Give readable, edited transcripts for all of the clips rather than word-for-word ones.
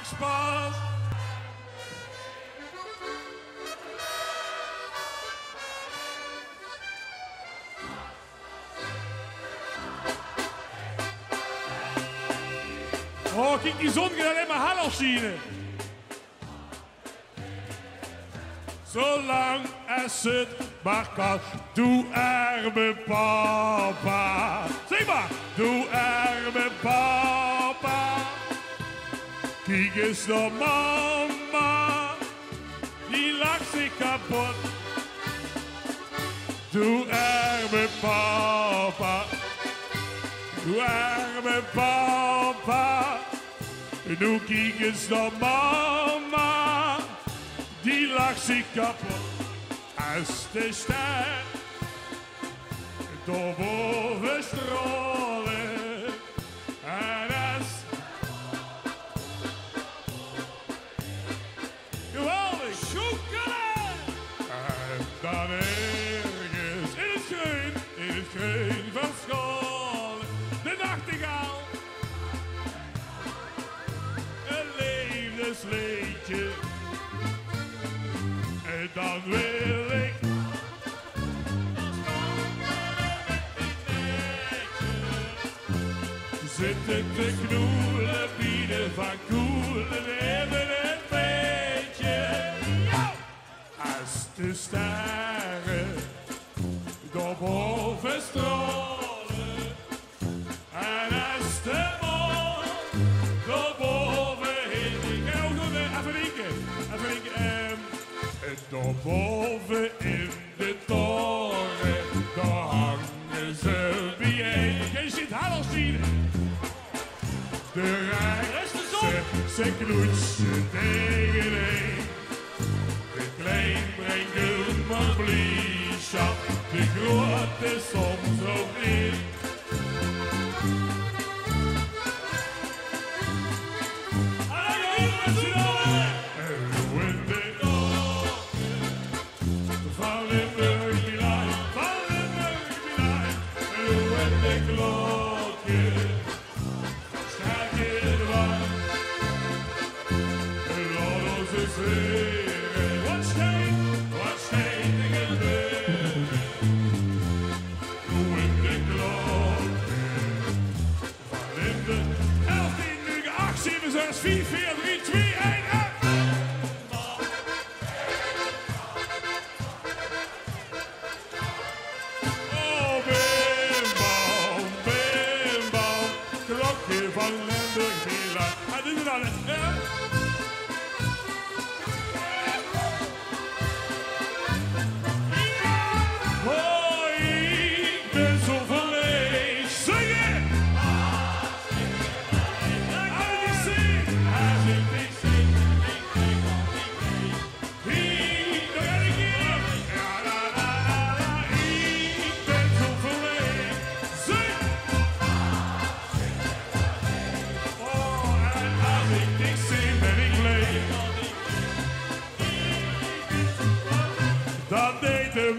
maakt spas. Oh, kijk, die zon gaat alleen maar hallo zien. Zolang als het maar kan, doe arme papa. Zeg maar, doe arme papa. Kijk eens naar mama, die lacht zich kapot. Doe arme papa, doe arme papa. Nu kijk eens naar mama, die lacht zich kapot. Als de ster door boven stralen en als geweldig chocolade en dan ergens in het groen van school de nachtegaal een levensliedje. En dan wil ik zitten te knoelen, bieden van koelen, hebben een beetje. Als de sterren door boven stralen en als de maan door boven heen. Ik ga ook nog even denken. En daarboven in de toren, daar hangen ze bijeen. Je ziet hallo zien. De rij, ze knoetsen tegeneen. De klein brengt een maar bliesje, de grote soms ook niet.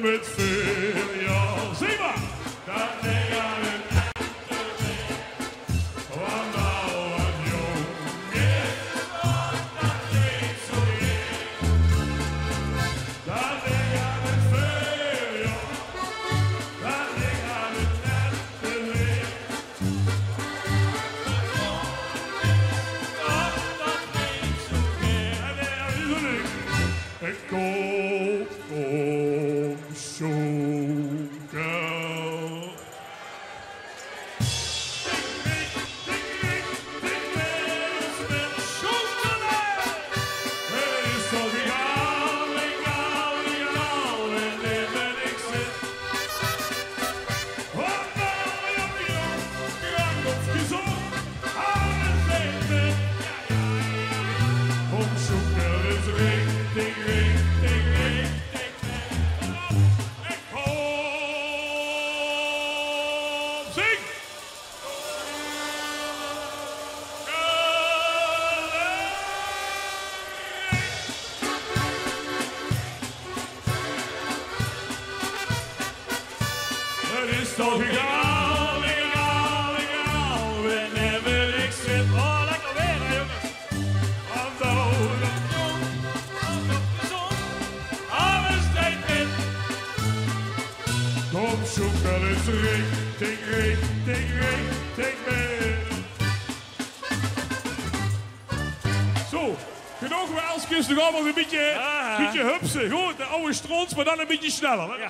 Met veel, ja, zie maar, dat deed aan een echte want al wat jong is, dat deed zo in. Dat deed aan het veel, ja, dat deed aan het echte licht. Dat deed zo in. En dat is een ding. Ik koop. So girl. Toch egal, wanneer ik zit. Oh, lekker weer, hè, jongens. Oh, take rain, take me. Zo, genoeg Welskes, nog allemaal een beetje hupsen. Goed, de oude strons, maar dan een beetje sneller. Hè? Ja.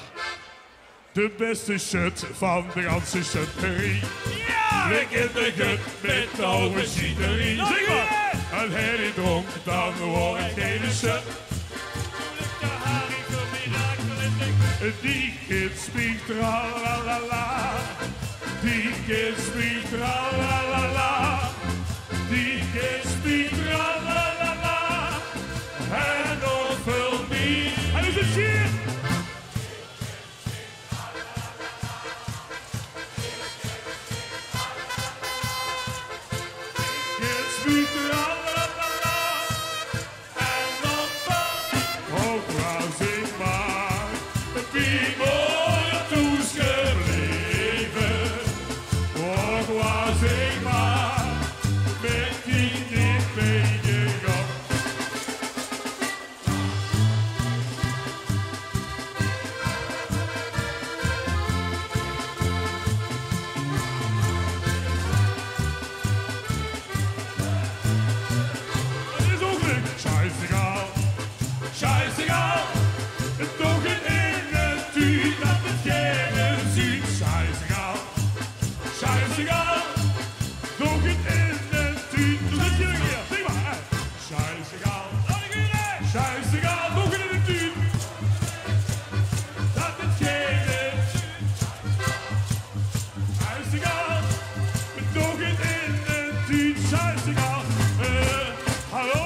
De beste shut van de ganse shutterie. Ja! Lik in de gut met de oude schiederie. Zeg maar! En hij die dronk, dan wordt het geen shut. Die kids speak tra-la-la-la. Die kids speak tra-la-la-la. Die kids speak tra-la-la-la. En nog veel meer. En is het shit? Kids speak tra-la-la-la. En nog veel. Ook was ik maar. Wie mooie toes gebleven, och was ik maar met die niet meegegaan. Dat is ook leuk. Scheißegal, scheißegal, het toch een dat het geen ziet. Scheißegal, scheißegal, doch het in de tuin. Doe dat jullie weer, zeg maar. Scheißegal, scheißegal, doch het in de tuin. Dat het geen scheißegal, doch het in de tuin. Scheißegal, hallo.